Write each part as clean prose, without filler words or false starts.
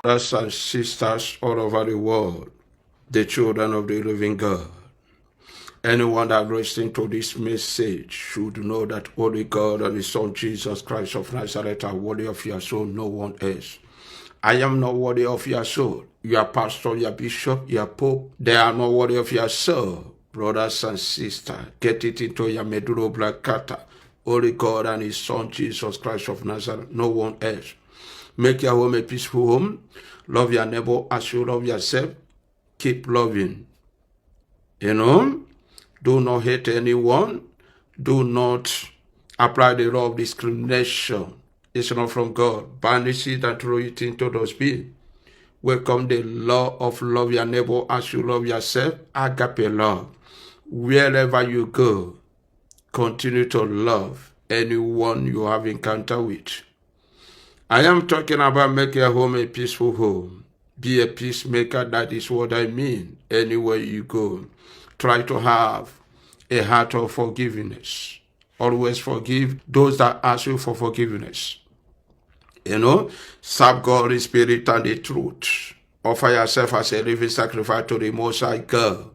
brothers and sisters all over the world, the children of the living God. Anyone that listening to this message should know that only God and His Son Jesus Christ of Nazareth are worthy of your soul, no one else. I am not worthy of your soul. Your pastor, your bishop, your pope, they are not worthy of your soul. Brothers and sisters, get it into your medulla oblongata. Only God and His Son Jesus Christ of Nazareth, no one else. Make your home a peaceful home. Love your neighbor as you love yourself. Keep loving. Do not hate anyone. Do not apply the law of discrimination. It's not from God. Banish it and throw it into those beings. Welcome the law of love your neighbor as you love yourself. Agape love. Wherever you go, continue to love anyone you have encounter with. I am talking about making a home a peaceful home. Be a peacemaker, that is what I mean. Anywhere you go, try to have a heart of forgiveness. Always forgive those that ask you for forgiveness. Serve God in spirit and the truth. Offer yourself as a living sacrifice to the Most High God.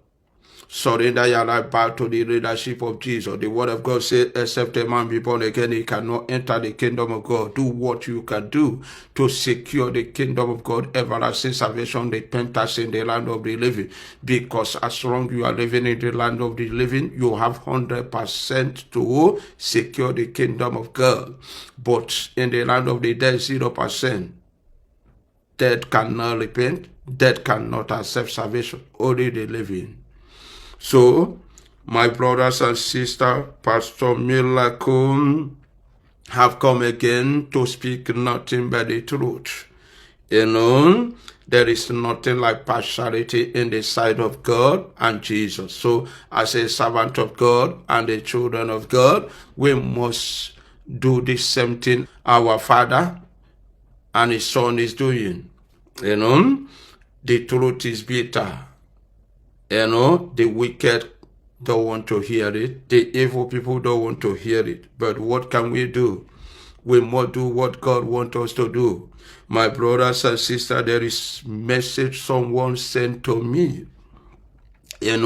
Surrender your life back to the leadership of Jesus. The word of God says, except a man be born again, he cannot enter the kingdom of God. Do what you can do to secure the kingdom of God, everlasting salvation, repentance in the land of the living. Because as long as you are living in the land of the living, you have 100% to secure the kingdom of God. But in the land of the dead, 0%. Dead cannot repent. Dead cannot accept salvation. Only the living. So, my brothers and sisters, Pastor Milakun have come again to speak nothing but the truth. There is nothing like partiality in the sight of God and Jesus. So, as a servant of God and the children of God, we must do the same thing our Father and His Son is doing. The truth is bitter. The wicked don't want to hear it. The evil people don't want to hear it. But what can we do? We must do what God wants us to do. My brothers and sisters, there is a message someone sent to me. And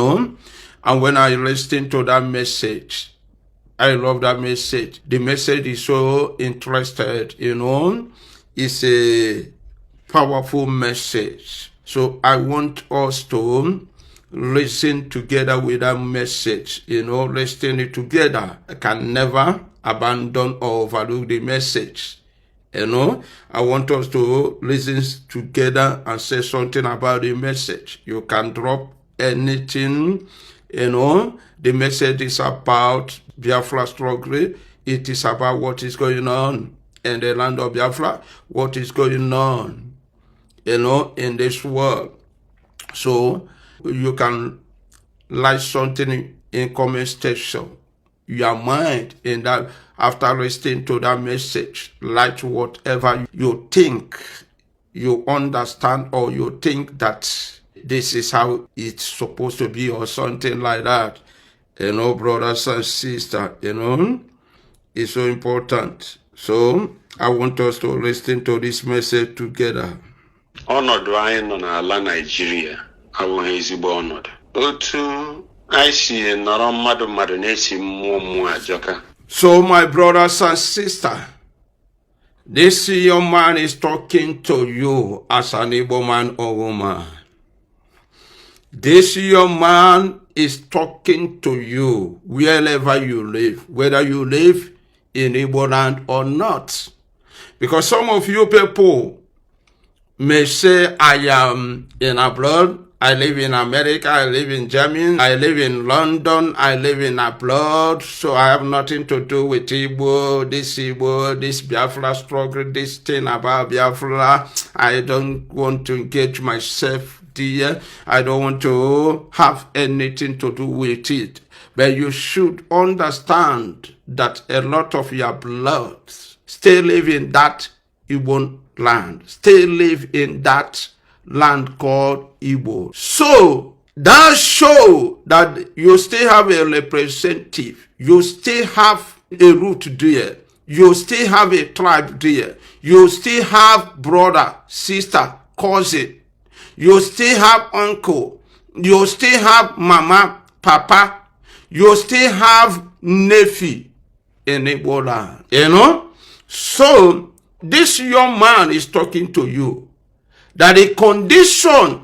when I listen to that message, I love that message. The message is so interested, It's a powerful message. So I want us to listen together with that message, listening it together. I can never abandon or overlook the message. I want us to listen together and say something about the message. You can drop anything, The message is about Biafra struggle. It is about what is going on in the land of Biafra, what is going on, in this world. So, you can write something in comment section. Your mind in that, after listening to that message, write whatever you think, you understand, or you think that this is how it's supposed to be, or something like that. Brothers and sisters, it's so important. So, I want us to listen to this message together. Ọnọdụ anyị nọ n'ala Nigeria abụghị ezigbo ọnọdụ. Otu anyị si nọrọ mmadụ na-esi mmụọ ajọka. So my brothers and sisters, this young man is talking to you as an Igbo man or woman. This young man is talking to you wherever you live, whether you live in Igbo land or not. Because some of you people may say, I am in abroad, I live in America, I live in Germany, I live in London, I live in abroad, so I have nothing to do with Igbo, this Biafra struggle, this thing about Biafra. I don't want to engage myself there. I don't want to have anything to do with it. But you should understand that a lot of your blood still live in that Igbo land, still live in that land called Igbo. So that shows that you still have a representative, you still have a root there, you still have a tribe there, you still have brother, sister, cousin, you still have uncle, you still have mama, papa, you still have nephew in Igbo land. You know? So, this young man is talking to you that the condition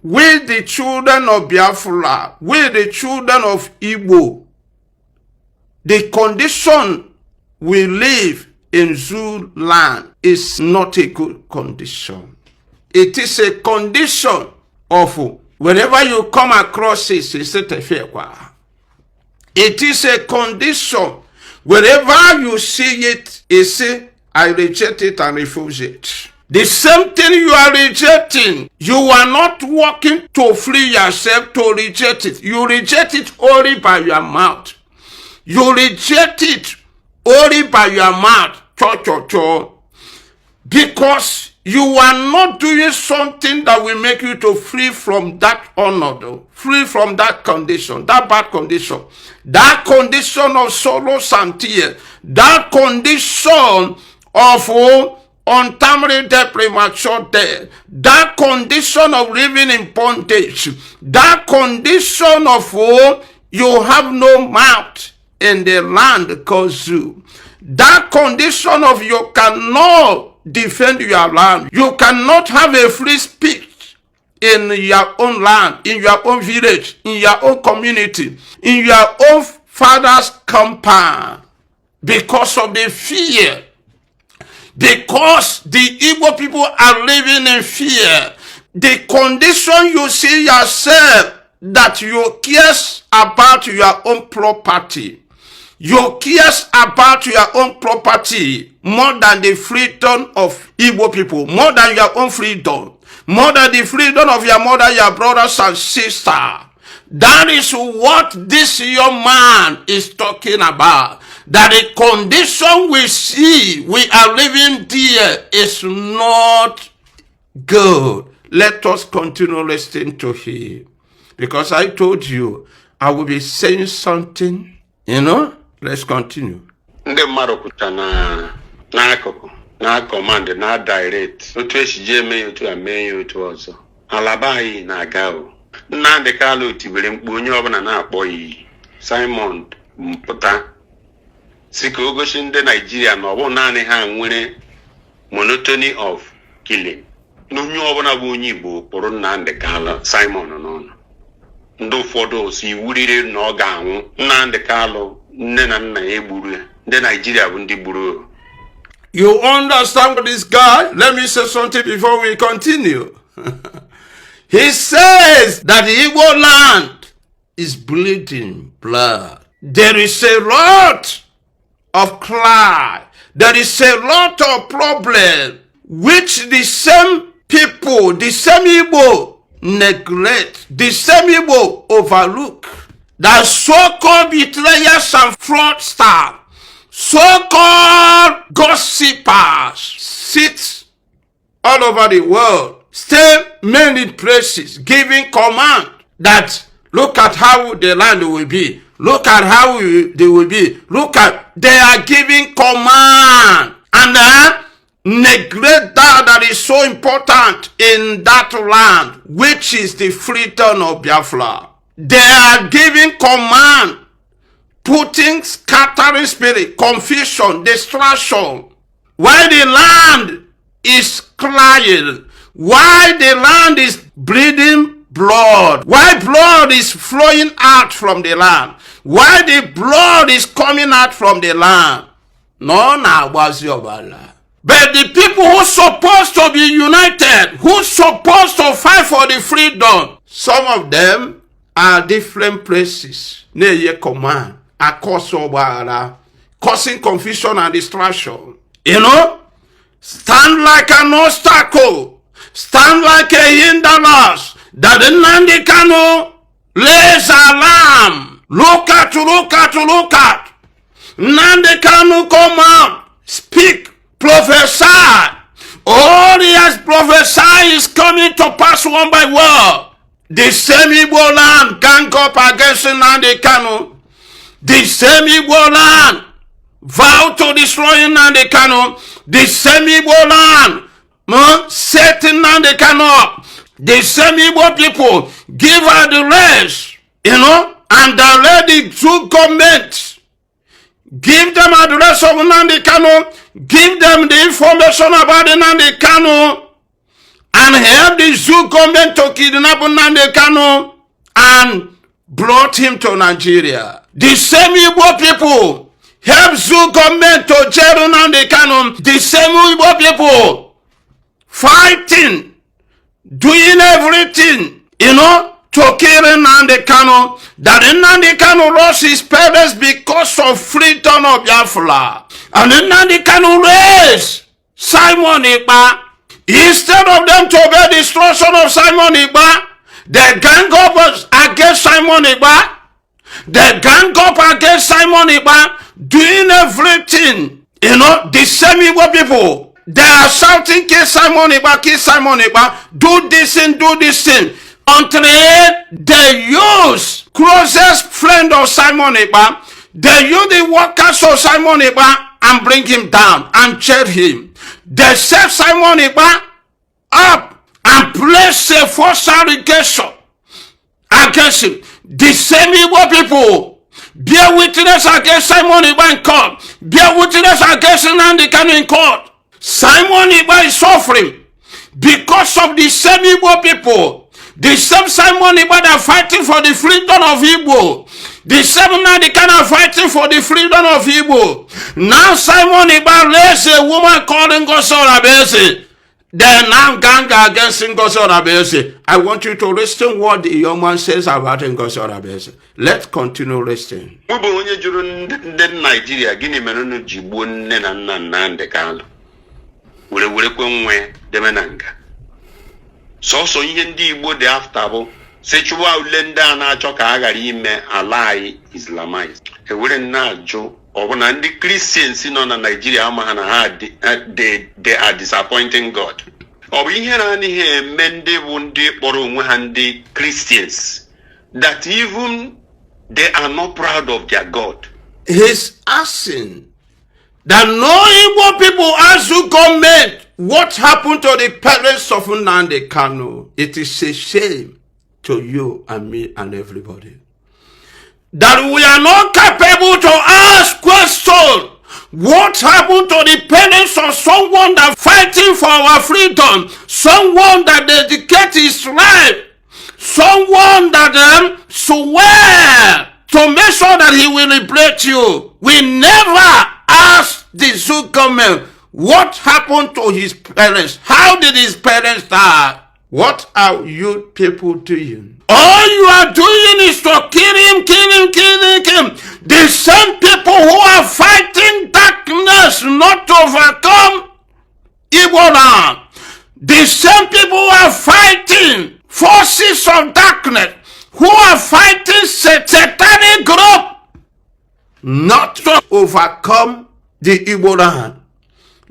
with the children of Biafra, with the children of Igbo, the condition we live in Zulu land is not a good condition. It is a condition of whenever you come across it, it is a condition. Wherever you see it, you say, I reject it and refuse it. The same thing you are rejecting, you are not working to free yourself to reject it. You reject it only by your mouth. You reject it only by your mouth. Because you are not doing something that will make you to free from that honor, free from that condition, that bad condition, that condition of sorrow and tears, that condition of untimely death, premature death, that condition of living in bondage, that condition of you have no mouth in the land called Zoo, that condition of you cannot defend your land, you cannot have a free speech in your own land, in your own village, in your own community, in your own father's compound, because of the fear. Because the Igbo people are living in fear. The condition you see yourself, that you care about your own property. You care about your own property more than the freedom of Igbo people, more than your own freedom, more than the freedom of your mother, your brothers and sisters. That is what this young man is talking about. That the condition we see, we are living there is not good. Let us continue listening to him. Because I told you, I will be saying something, you know? Let's continue. Ndị mmadụ kwucha n'akụkụ, na command, na direct. Otu esi je eme otu a mee otu ọzọ. Alaba anyị na-aga o. Nnamdi Kanu tibere mkpu onye ọbụla na-akpọ iyi. Simon mpụta. Si ka o gosi ndị Nigeria na ọ bụ naanị ha nwere monotony of killing. N'onye ọbụla bụ onye Igbo kpụrụ Nnamdi Kanu Simon n'ọnụ. Ndị ụfọdụ si wurire na ọ ga-anwụ. Nnamdi Kanu nne na nna ya egburu ya. Ndị Nigeria bụ ndị gburu. You understand this guy? Let me say something before we continue. He says that the Igbo land is bleeding blood. There is a lot of cry. There is a lot of problem which the same people, the same Igbo neglect, the same Igbo overlook. That so-called betrayers and fraudsters, so-called gossipers sit all over the world, stay many places, giving command that look at how the land will be. Look at how they will be. Look at, they are giving command and neglect that is so important in that land, which is the freedom of Biafra. They are giving command, putting scattering spirit, confusion, destruction. While the land is crying, while the land is bleeding blood, while blood is flowing out from the land, while the blood is coming out from the land, none was your bala. But the people who supposed to be united, who supposed to fight for the freedom, some of them are different places. Near command, causing confusion and distraction. You know, stand like an obstacle, stand like a hindrance. That the Nnamdi Kanu lays alarm. Look at. Nnamdi Kanu come out, speak, prophesy. All he has prophesied is coming to pass one by one. The same Igbo land gang up against Nnamdi Kanu. The same Igbo land vow to destroy Nnamdi Kanu. The same Igbo land set Nnamdi Kanu up. The same Igbo people give her the rest, and direct the two government. Give them address of Nnamdi Kanu, give them the information about Nnamdi Kanu, and help the Zoo government to kidnap Nnamdi Kanu and brought him to Nigeria. The same Igbo people help Zoo government to jail Nnamdi Kanu. The same Igbo people fighting, doing everything, to kill Nnamdi Kanu. That Nnamdi Kanu lost his parents because of freedom of Biafra. And Nnamdi Kanu raised Simon Ekpa. Instead of them to obey the instruction of Simon Ekpa, they gang up against Simon Ekpa. They gang up against Simon Ekpa, doing everything. The same Igbo people, they are shouting, kill Simon Ekpa, kill Simon Ekpa, do this thing, do this thing. Until they use closest friend of Simon Ekpa, they use the workers of Simon Ekpa and bring him down and jail him. They set Simon Ekpa up and place a false allegation against him. The same Igbo people bear witness against Simon Ekpa in court, bear witness against Nnamdi Kanu in court. Simon Ekpa is suffering because of the same Igbo people. The same Simon Ekpa that are fighting for the freedom of Igbo. The same Nnamdi Kanu are fighting for the freedom of Igbo. Now Simon Ekpa raised a woman called Ngozi Olabese. They now gang against Ngozi Olabese. I want you to listen what the young man says about Ngozi Olabese. Let's continue listening. Nigeria, Guinea Melonu Jibu Nnamdi Kanu. Were kwenwe demenanga. So ihe ndị Igbo dị after bụ sechuwa ule ndị a na-achọ ka a ghara ime ala anyị Islamized. Ewere na-ajụ ọbụna ndị Christians nọ na Nigeria ama ha na ha they are disappointing God. Ọ bụ ihe na-anighị eme ndị bụ ndị kpọrọ onwe ha ndị Christians that even they are not proud of their God. He's asking that no Igbo people ask you comment what happened to the parents of Nnamdi Kanu. It is a shame to you and me and everybody that we are not capable to ask questions. What happened to the parents of someone that fighting for our freedom, someone that dedicates his life, someone that swear to make sure that he will liberate you? We never ask the Zoo government what happened to his parents. How did his parents die? What are you people doing? All you are doing is to kill him, kill him, kill him, kill him. The same people who are fighting darkness not to overcome Igbo land. The same people who are fighting forces of darkness, who are fighting satanic group not to overcome the Igbo land,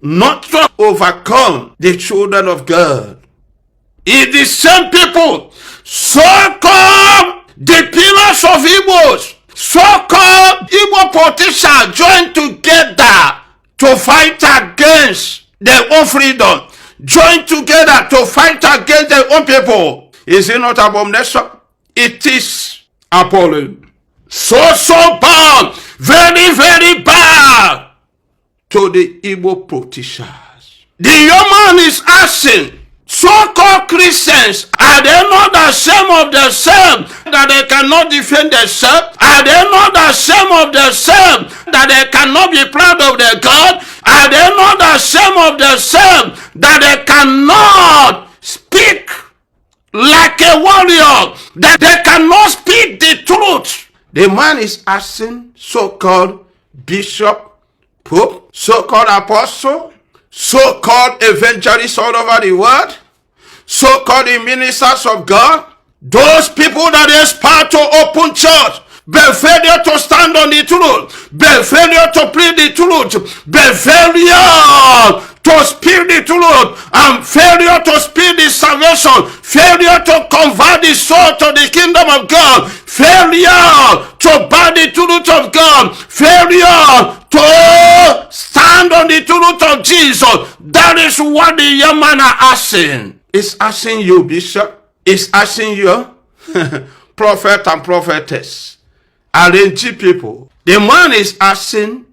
not to overcome the children of God. It's the same people, so-called the pillars of Igbos, so-called Igbo politicians join together to fight against their own freedom, join together to fight against their own people. Is it not abomination? It is appalling. So bad, very, very bad to the Igbo politicians. The young man is asking, so-called Christians, are they not ashamed of themselves that they cannot defend themselves? Are they not ashamed of themselves that they cannot be proud of their God? Are they not ashamed of themselves that they cannot speak like a warrior, that they cannot speak the truth? The man is asking so-called bishop, pope, so-called apostle, so-called evangelists all over the world, so-called ministers of God, those people that aspire to open church, but failure to stand on the truth, but failure to plead the truth, but failure to speak the truth, and failure to speak the salvation, failure to convert the soul to the kingdom of God, failure to buy the truth of God, failure to stand on the the truth of Jesus. That is what the young man are asking. It's asking you, Bishop. It's asking you, prophet and prophetess, arranging people. The man is asking,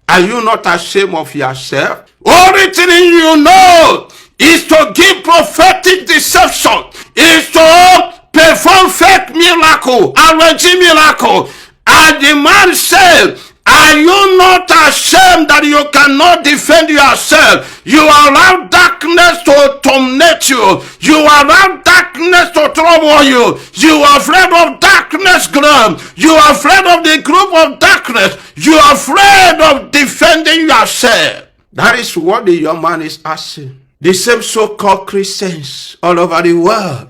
are you not ashamed of yourself? Only thing you know is to give prophetic deception, is to perform fake miracle, arranging miracle. And the man said, are you not ashamed that you cannot defend yourself? You allow darkness to torment you. You allow darkness to trouble you. You are afraid of darkness group. You are afraid of the group of darkness. You are afraid of defending yourself. That is what the young man is asking. The same so-called Christians all over the world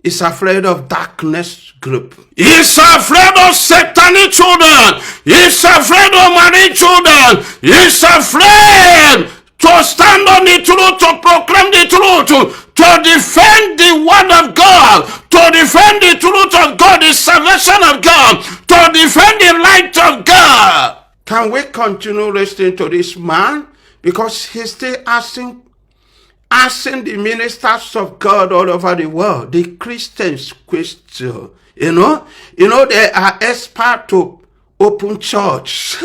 is afraid of darkness group. He's afraid of satanic children. He's afraid of married children. He's afraid to stand on the truth, to proclaim the truth, to defend the word of God, to defend the truth of God, the salvation of God, to defend the light of God. Can we continue listening to this man? Because he's still asking the ministers of God all over the world, the Christians question. You know, they are experts to open church,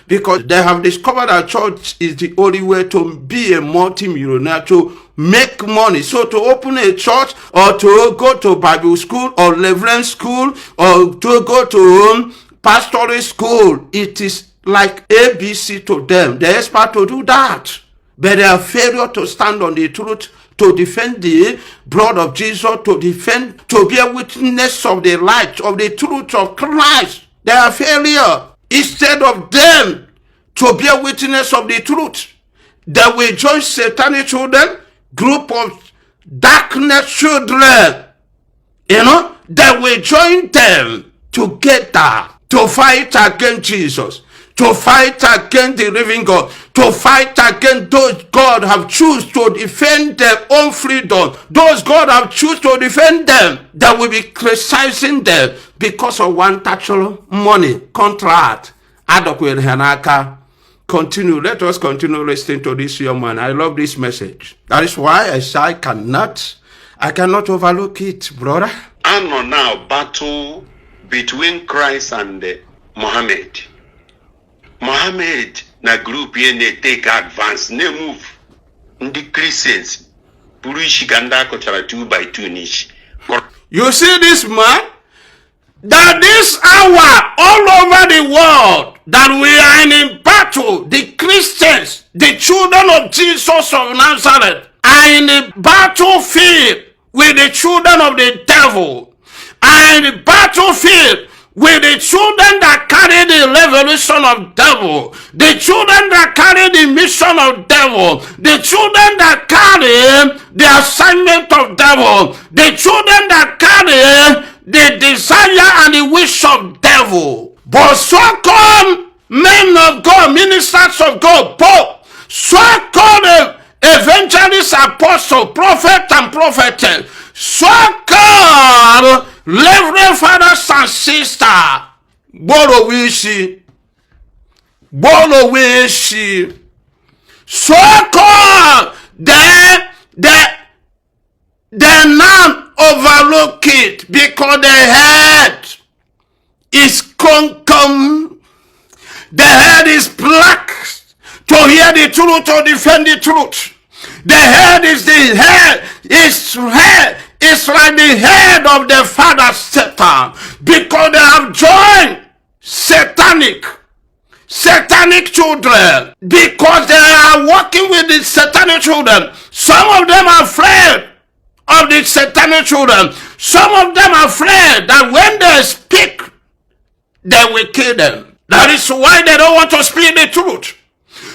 because they have discovered that church is the only way to be a multi-millionaire, to make money. So to open a church, or to go to Bible school or Reverend school, or to go to pastoral school, it is like ABC to them. They're expert to do that. But they are failure to stand on the truth, to defend the blood of Jesus, to be a witness of the light, of the truth of Christ. They are failure. Instead of them to be a witness of the truth, they will join satanic children, group of darkness children. They will join them together to fight against Jesus, to fight against the living God, to fight against those God have chosen to defend their own freedom, those God have chosen to defend them, that will be criticizing them because of one touchable money contract. Continue. Let us continue listening to this young man. I love this message. That is why I say I cannot overlook it, brother. And now battle between Christ and Muhammad. Muhammad na group ye ne take advance, ne move. The Christians purish ganda kochara 2 by 2 niche. You see this man? That this hour all over the world that we are in battle, the Christians, the children of Jesus of Nazareth, are in the battlefield with the children of the devil, are in the battlefield with the children that carry the revelation of devil, the children that carry the mission of devil, the children that carry the assignment of devil, the children that carry the desire and the wish of devil. But so-called men of God, ministers of God, Pope, so-called evangelists, apostle, prophet and prophetess, so-called Reverend fathers and sisters, Bolo Wishi, so-called they now overlook it because the head is concum, the head is black to hear the truth, to defend the truth. The head is it's like the head of the father Satan, because they have joined satanic children, because they are working with the satanic children. Some of them are afraid of the satanic children. Some of them are afraid that when they speak, they will kill them. That is why they don't want to speak the truth.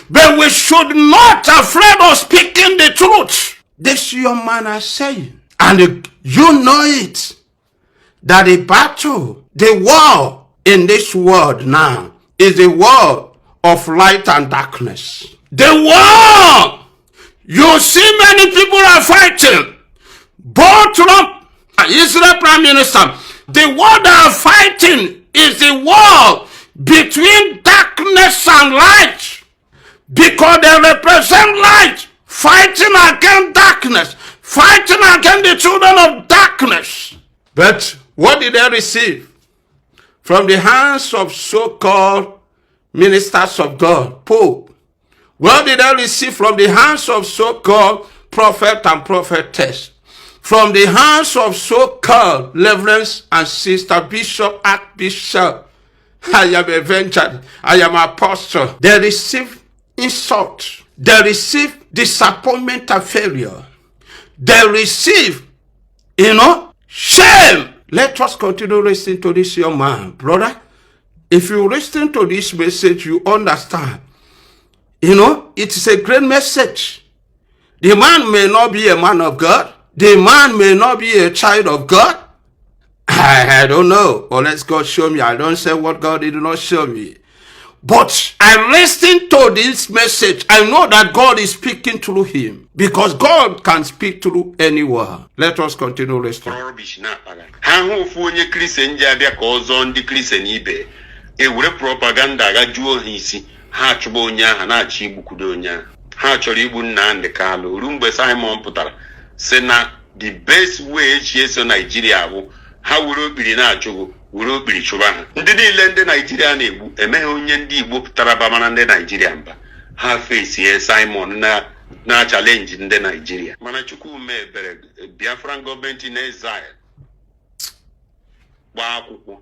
But we should not be afraid of speaking the truth. This young man is saying, and you know it, that the battle, the war in this world now is the war of light and darkness. The war, you see many people are fighting. Both Trump, Israel Prime Minister, the war they are fighting is the war between darkness and light. because they represent light, fighting against darkness, fighting against the children of darkness. But what did they receive? From the hands of so-called ministers of God, Pope. What did they receive from the hands of so-called prophet and prophetess? From the hands of so-called reverends and sister, bishop, archbishop. I am a venture. I am an apostle. They receive insult. They receive disappointment and failure. They receive, shame. Let us continue listening to this young man. Brother, if you listen to this message, you understand. It is a great message. The man may not be a man of God. The man may not be a child of God. I don't know. Unless God show me. I don't say what God did not show me. But I listen to this message. I know that God is speaking through him. Because God can speak through anyone. Let us continue listening. Ha chụba onye ahụ na-achị igbukwudo onye ahụ. Ha chọrọ igbu Nnamdi Kanu ruo mgbe Simon pụtara sị na the best way echi eso Nigeria bụ ha were okpiri na-achụgo were okpiri chụba ha. Ndị niile ndị Nigeria na-egbu emeghe onye ndị Igbo pụtara bamana ndị Nigeria mba. Ha face Simon na challenge ndị Nigeria. Mana Chukwu mebere Biafran government in exile. Gba akwụkwọ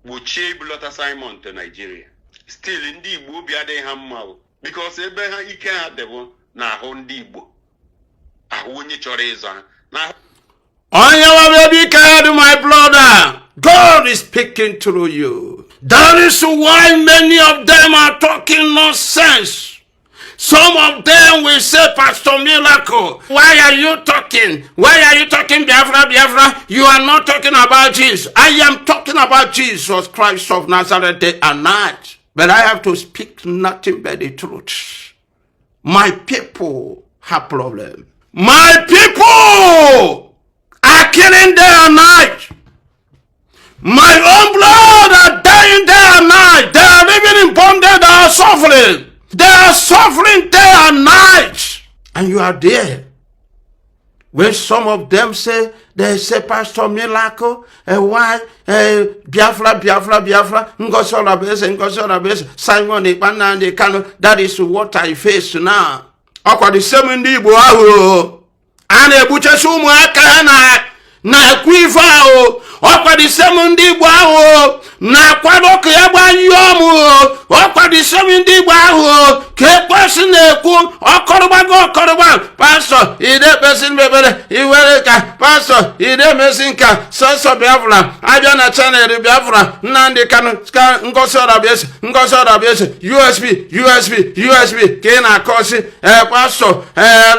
gbochie ibulata Simon to Nigeria. Still ndị Igbo obi adịghị ha mma because ebe ha ike ha dịbụ na ahụ ndị Igbo ahụ onye chọrọ ịzọ ha na my brother, God is speaking through you. That is why many of them are talking nonsense. Some of them will say, Pastor Miracle, why are you talking? Why are you talking Biafra, Biafra? You are not talking about Jesus. I am talking about Jesus Christ of Nazareth day and night. But I have to speak nothing but the truth. My people have problems. My people are killing day and night. My own blood are dying day and night. They are living in bondage. They are suffering. They are suffering day and night. And you are there. When some of them say, they say, Pastor Miracle, why, Biafra, Biafra, Biafra, Simon, Nnamdi Kanu, that is what I face now. Akwa the same ndi Igbo ahụ. Ana ebuchesi ụmụaka na ekwifa ahụ. Akwa the same ndi Igbo ahụ. Na kwado ka ya gbanyụọ m. Akwa the same ndi Igbo ahụ. Ka ekwesị na-ekwu ọkọrọgba pastor ide pesin bebere iwere ka pastor ide mesin ka sọsọ Biafra abịa na channel Biafra Nnamdi Kanu ngosi ọrabiesi USB ka ị na-akọsi pastor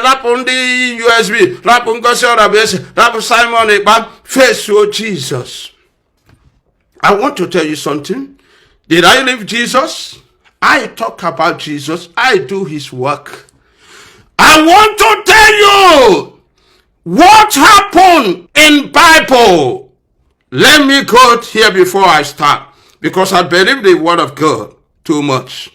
rapụ ndị USB rapụ ngosi ọrabiesi rapụ Simon Ekpa face o Jesus. I want to tell you something. Did I leave Jesus? I talk about Jesus. I do his work. I want to tell you what happened in Bible. Let me go here before I start, because I believe the word of God too much.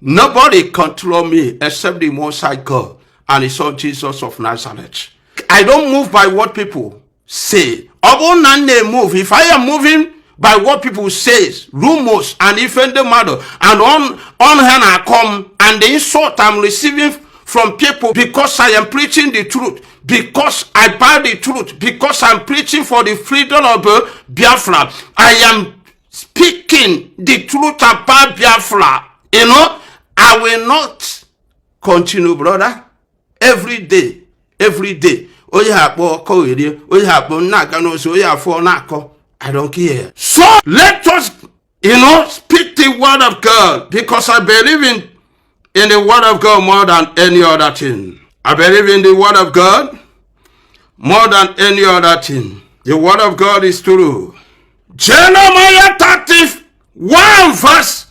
Nobody control me except the Most High God and his son Jesus of Nazareth. I don't move by what people say. If I am moving by what people say, rumors, and even the matter, and on hand I come, and the insult I'm receiving from people because I am preaching the truth, because I bear the truth, because I'm preaching for the freedom of Biafra. I am speaking the truth about Biafra. I will not continue, brother. Every day. I don't care. So let us, speak the word of God, because I believe in the word of God more than any other thing. I believe in the word of God more than any other thing. The word of God is true. Jeremiah 31 verse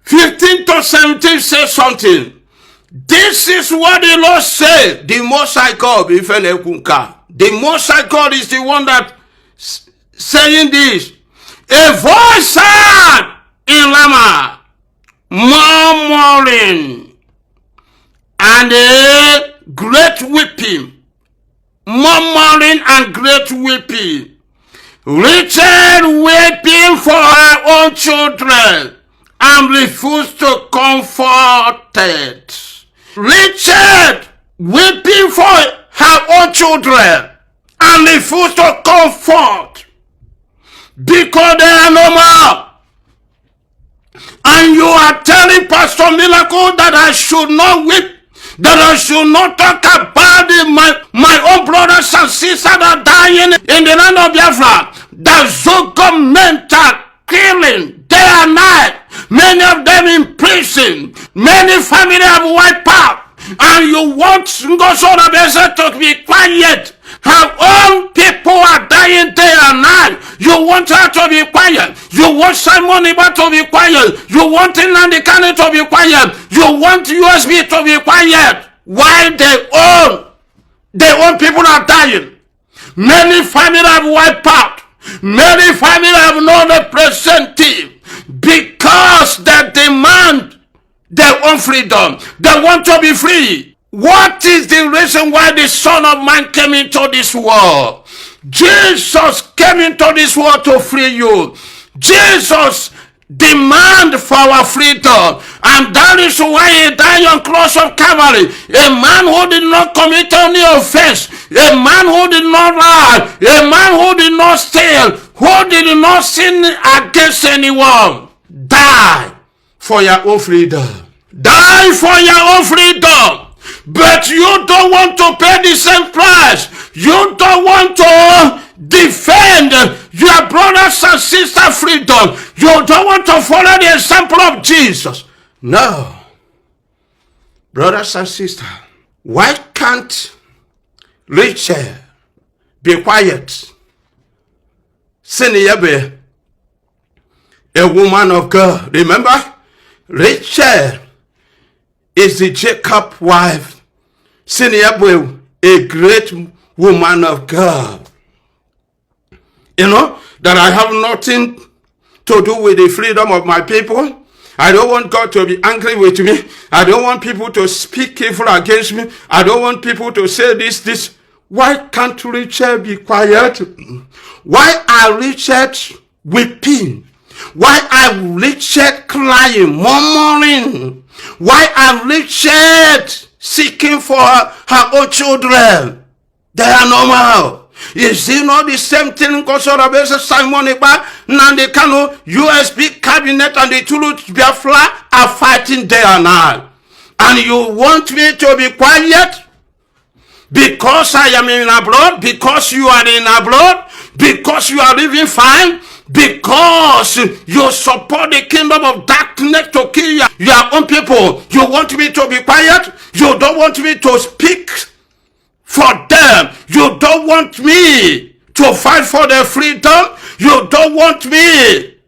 15 to 17 says something. This is what the Lord said. The Most High God, the Most High God is the one that saying this. A voice heard in Rama, murmuring, and a great weeping. Murmuring and great weeping. Rachel weeping for her own children and refused to comfort it. Rachel weeping for her own children and refused to comfort because they are no more. And you are telling Pastor Miracle that I should not weep, that I should not talk about my own brothers and sisters that are dying in the land of Biafra. The Zogo men are killing day and night. Many of them in prison. Many families have wiped out. And you want Ngosora to be quiet. Her own people are dying day and night. You want her to be quiet. You want Simon Iba to be quiet. You want Nnamdi Kanu to be quiet. You want USB to be quiet. While their own people are dying. Many families have wiped out. Many families have no representative because they demand their own freedom. They want to be free. What is the reason why the Son of Man came into this world? Jesus came into this world to free you. Jesus demand for our freedom, and that is why he died on cross of Calvary. A man who did not commit any offense, a man who did not lie, a man who did not steal, who did not sin against anyone, die for your own freedom. Die for your own freedom. But you don't want to pay the same price. You don't want to defend your brothers and sisters' freedom. You don't want to follow the example of Jesus. No. Brothers and sisters, why can't Rachel be quiet? Senior, a woman of God. Remember? Rachel is the Jacob wife. Senior, a great woman of God. You know, that I have nothing to do with the freedom of my people. I don't want God to be angry with me. I don't want people to speak evil against me. I don't want people to say this. Why can't Richard be quiet? Why are Richard weeping? Why are Richard crying, murmuring? Why are Richard seeking for her own children? They are normal. Is it not the same thing? Simon Ekpa, Nnamdi Kanu, USB cabinet, and the Tulu Biafra are fighting day and night. And you want me to be quiet? Because I am in abroad? Because you are in abroad? Because you are living fine? Because you support the kingdom of darkness to kill your own people? You want me to be quiet? You don't want me to speak for them? You don't want me to fight for their freedom? You don't want me,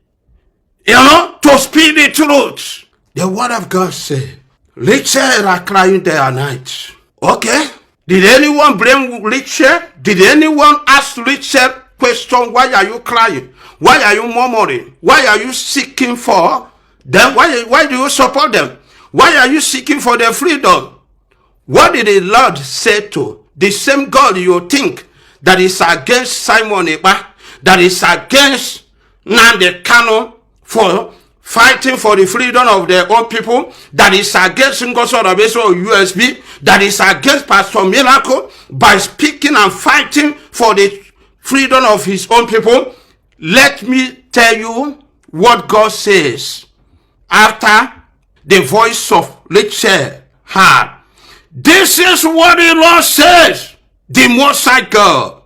to speak the truth? The word of God says, Rachel are crying day and night. Okay? Did anyone blame Rachel? Did anyone ask Rachel question, why are you crying? Why are you murmuring? Why are you seeking for them? Why do you support them? Why are you seeking for their freedom? What did the Lord say to the same God you think that is against Simon Ekpa, that is against Nnamdi Kanu for fighting for the freedom of their own people, that is against Ngosora or USB, that is against Pastor Miracle by speaking and fighting for the freedom of his own people? Let me tell you what God says after the voice of Rachel heard. This is what the Lord says, the Most High God.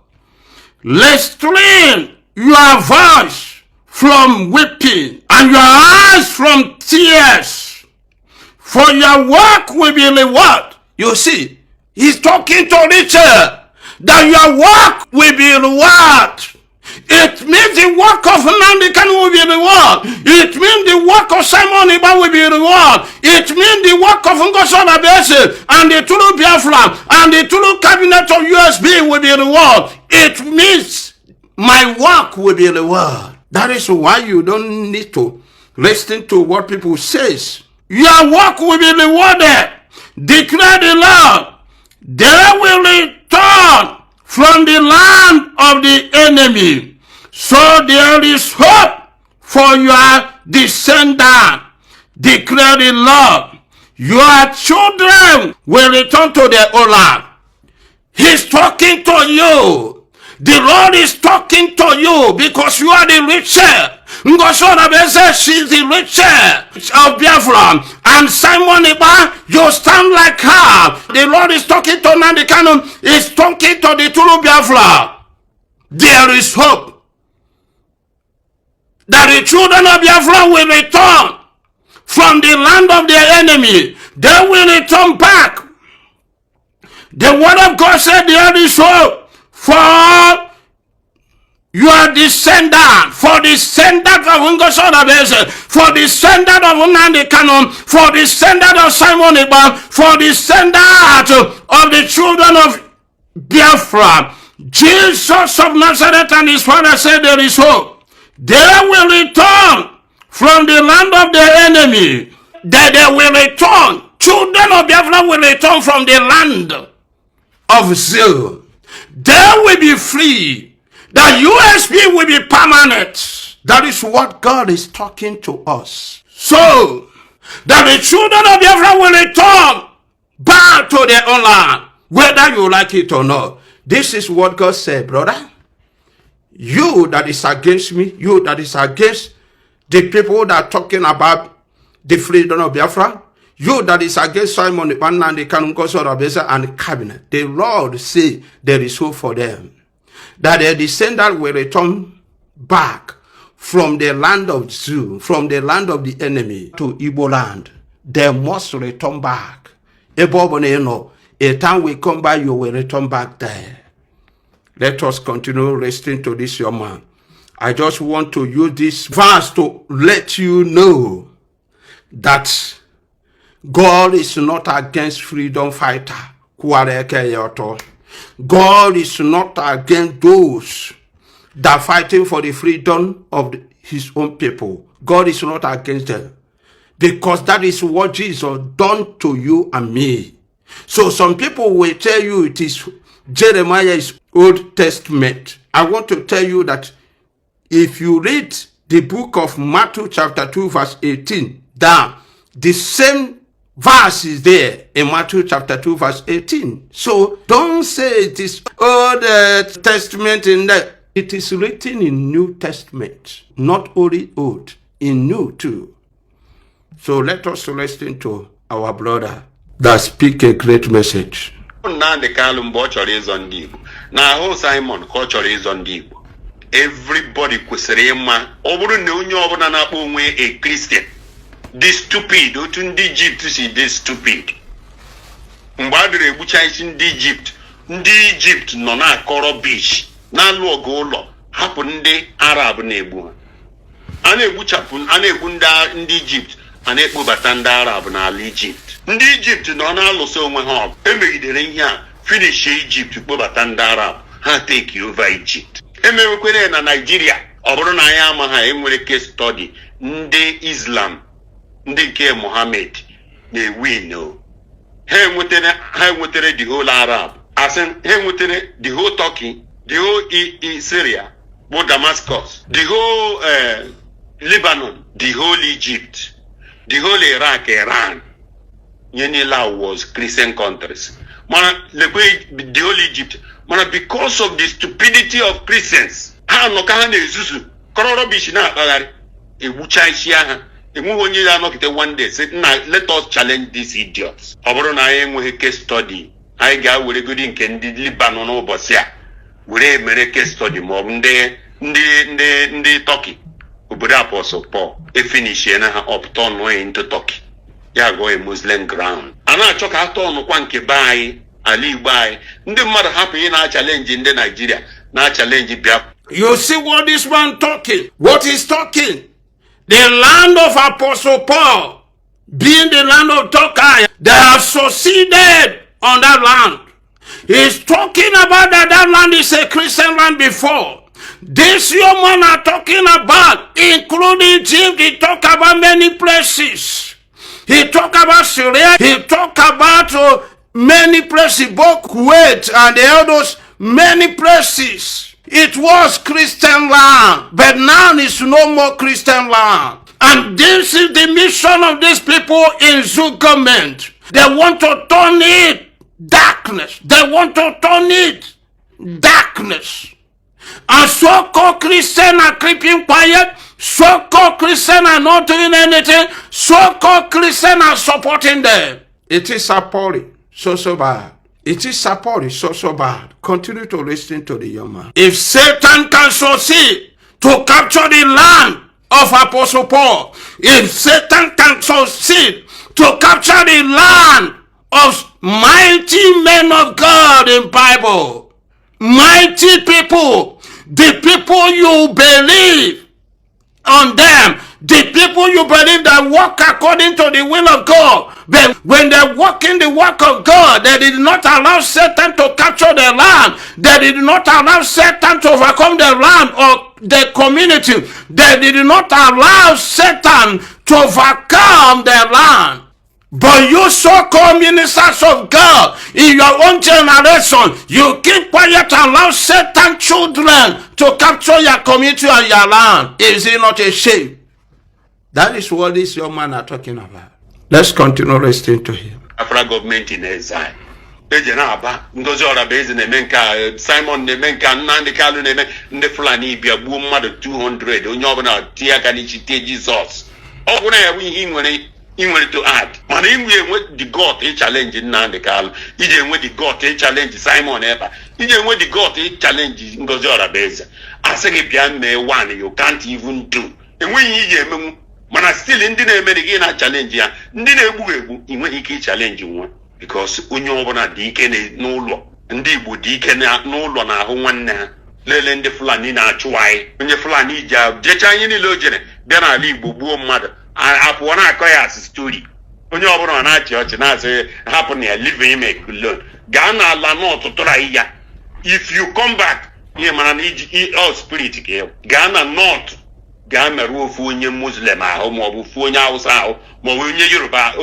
Restrain your voice from weeping and your eyes from tears, for your work will be rewarded. You see, he's talking to Rachel that your work will be rewarded. It means the work of Nnamdi Kanu will be rewarded. It means the work of Simon Iba will be rewarded. It means the work of Ngosora and the Tulu Biafra and the Tulu cabinet of USB will be rewarded. It means my work will be rewarded. That is why you don't need to listen to what people say. Your work will be rewarded. Declare the Lord. They will return from the land of the enemy. So there is hope for your descendants. Declare the Lord. Your children will return to their own land. He's talking to you. The Lord is talking to you because you are the richer. She's the richer of Biafra. And Simon Ekpa, you stand like her. The Lord is talking to Nnamdi Kanu. He's talking to the true Biafra. There is hope that the children of Biafra will return from the land of their enemy. They will return back. The word of God said there is hope for your descendant, for the descendant of Ngosodabese, for the descendant of Nnamdi Kanu, for the descendant of Simon Ekpa, for the descendant of the children of Biafra. Jesus of Nazareth and his father said there is hope. They will return from the land of their enemy. That they will return. Children of Biafra will return from the land of zeal. They will be free. The USP will be permanent. That is what God is talking to us. So, that the children of Biafra will return back to their own land, whether you like it or not. This is what God said, brother. You that is against me, you that is against the people that are talking about the freedom of Biafra, you that is against Simon Ekpa and the Kanu and cabinet, the Lord say there is hope for them. That their descendants will return back from the land of Zoo, from the land of the enemy to Igbo land. They must return back. A time will come by, you will return back there. Let us continue listening to this young man. I just want to use this verse to let you know that God is not against freedom fighter. God is not against those that are fighting for the freedom of his own people. God is not against them. Because that is what Jesus done to you and me. So some people will tell you it is Jeremiah's Old Testament. I want to tell you that if you read the book of Matthew chapter 2 verse 18 down, the same verse is there in Matthew chapter 2 verse 18. So don't say it is Old Testament in there. It is written in New Testament, not only old, in new too. So let us listen to our brother that speak a great message. Nnamdi Kanu mgbe ọ chọrọ ịzọ ndị Igbo na ahụ Simon ka ọ chọrọ ịzọ ndị Igbo. Everybody kwesịrị ịma ọ bụrụ na onye ọbụla na-akpọ onwe a Christian dị stupid, otu ndị Egypt si dị stupid. Mgbe a dịrị egbucha isi ndị Egypt nọ na-akọrọ beach na-alụ ọgụ ụlọ hapụ ndị Arab na-egbu ha. A na-egbu ndị Egypt, a na-ekpobata ndị Arab n'ala Egypt. Ndị Egypt nọ na-alụso onwe ha ọgụ. Emegidere ihe a, finish Egypt, kpobata ndị Arab, ha take over Egypt. Emewekwere na Nigeria, ọ bụrụ na anyị ama ha, enwere case study ndị Islam, ndị nke Muhammad na-ewin o. Ha enwetere the whole Arab, as in ha enwetere the whole Turkey, the whole Syria, bụ Damascus, the whole Lebanon, the whole Egypt, the whole Iraq, Iran. Yenila was Christian countries. The whole Egypt. Because of the stupidity of Christians, one day said, let us challenge these idiots. Case study. I got with a good in Lebanon over here. We made a case study more the Turkey. Apostle Paul. A finish upturn way into Turkey. Ya go a Muslim ground. And I took out on one by Ali by the mother happy in our challenge in the Nigeria, not challenge Biafra. You see what this man talking? What he's talking? The land of Apostle Paul, being the land of Turkey, they have succeeded on that land. He's talking about that land is a Christian land before. This young man are talking about, including Egypt, he talk about many places. He talked about Syria. He talked about many places, both Kuwait and all those many places. It was Christian land, but now it's no more Christian land. And this is the mission of these people in Zoo government. They want to turn it darkness. They want to turn it darkness. And so-called Christians are keeping quiet. So-called Christians are not doing anything. So-called Christians are supporting them. It is appalling. So bad. It is appalling. So bad. Continue to listen to the young man. If Satan can succeed to capture the land of Apostle Paul, if Satan can succeed to capture the land of mighty men of God in Bible, mighty people, the people you believe on them, the people you believe that walk according to the will of God. But when they walk in the work of God, they did not allow Satan to capture the land. They did not allow Satan to overcome the land or the community. They did not allow Satan to overcome the land. But you so-called ministers of God in your own generation, you keep quiet and allow Satan children to capture your community and your land. Is it not a shame? That is what this young man are talking about. Let's continue listening to him. Biafra government in exile. Ejena aba ndozi ora bezi na-eme nka Simon na-eme nka Nnamdi Kanu na-eme ndị Fulani bịa gbuo mmadụ 200 onye ọbụla tie aka n'ichite Jizọs. Ọ bụ na ya bụ ihe ị nwere to add. Mana ị enwe the God to challenge Nnamdi Kanu. Ije enwe the God to challenge Simon Ekpa. Ije enwe the God to challenge ndozi ora bezi. Asị gị bịa mee one you can't even do. Enweghị ije emenwu. Mana still ndị na-emere gị na challenge ya, ndị na-egbu ị nweghị ike challenge nwa because onye ọbụla dị ike n'ụlọ. Ndị Igbo dị ike n'ụlọ na-ahụ nwanne ha. Lele ndị Fulani na-achụ anyị. Onye Fulani ji jecha anyị niile o jere bịa n'ala Igbo gbuo mmadụ. Apụọ na-akọ ya as story. Onye ọbụla na-achị ọchị na-asị hapụ na ya leave him alone. Gaa n'ala n'ọtụ tụrụ ya. If you come back, ihe mara na iji all spirit ka ya. Gaa na north. Gaa merụ ofu onye Muslim ahụ maọbụ ofu onye Hausa ahụ maọbụ onye Yoruba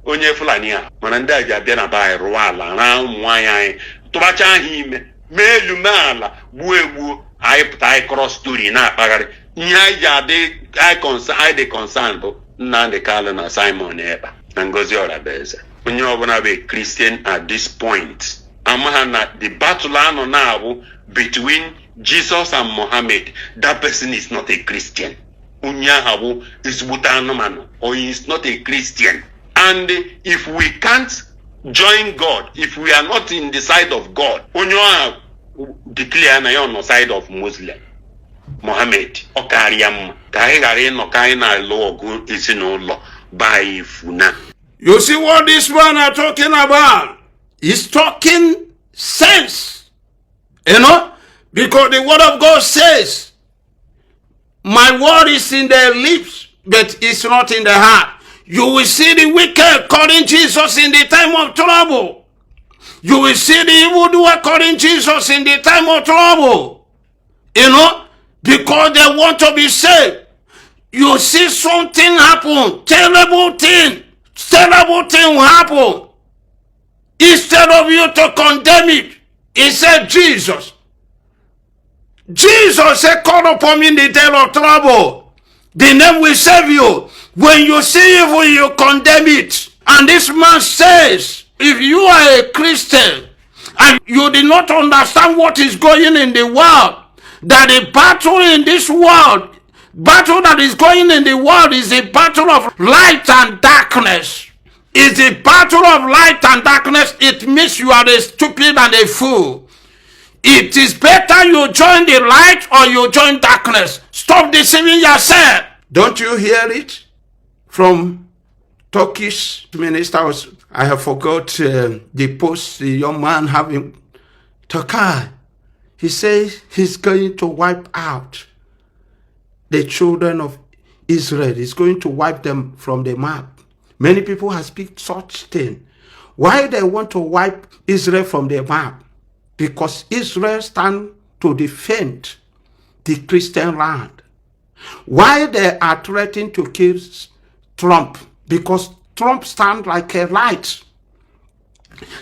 onye Fulani ahụ. Mana ndị a ji abịa na be anyị rụọ ala raa ụmụ nwaanyị anyị tụbacha ha ime mee elu mee ala gbuo egbuo anyị pụta anyị kọrọ stori na-akpagharị. Ihe anyị ji anyị dị concern bụ Nnamdi Kanu na Simon Ekpa na Ngozi Orabaeze. Onye ọbụla bụ Christian at this point ama ha na the battle anọ na-abụ between Jesus and Muhammad. That person is not a Christian. Unyahabu is Butanumano, or he is not a Christian. And if we can't join God, if we are not in the side of God, Unyaha declare na on the side of Muslim. Muhammad, Okariam, Kaigari no Kaina law is no law by Funa. You see what this man are talking about? He's talking sense. You know? Because the word of God says, my word is in their lips, but it's not in the heart. You will see the wicked calling Jesus in the time of trouble. You will see the evildoer calling Jesus in the time of trouble. You know, because they want to be saved. You see something happen, terrible thing will happen. Instead of you to condemn it, he said, Jesus said, call upon me in the day of trouble. The name will save you. When you see evil, you condemn it. And this man says, if you are a Christian and you did not understand what is going in the world, that the battle in this world, battle that is going in the world is a battle of light and darkness. It's a battle of light and darkness. It means you are a stupid and a fool. It is better you join the light or you join darkness. Stop deceiving yourself. Don't you hear it from Turkish ministers? I have forgot the post the young man having Turkey. He says he's going to wipe out the children of Israel. He's going to wipe them from the map. Many people have speak such thing. Why they want to wipe Israel from the map? Because Israel stand to defend the Christian land. Why they are threatening to kill Trump? Because Trump stand like a light.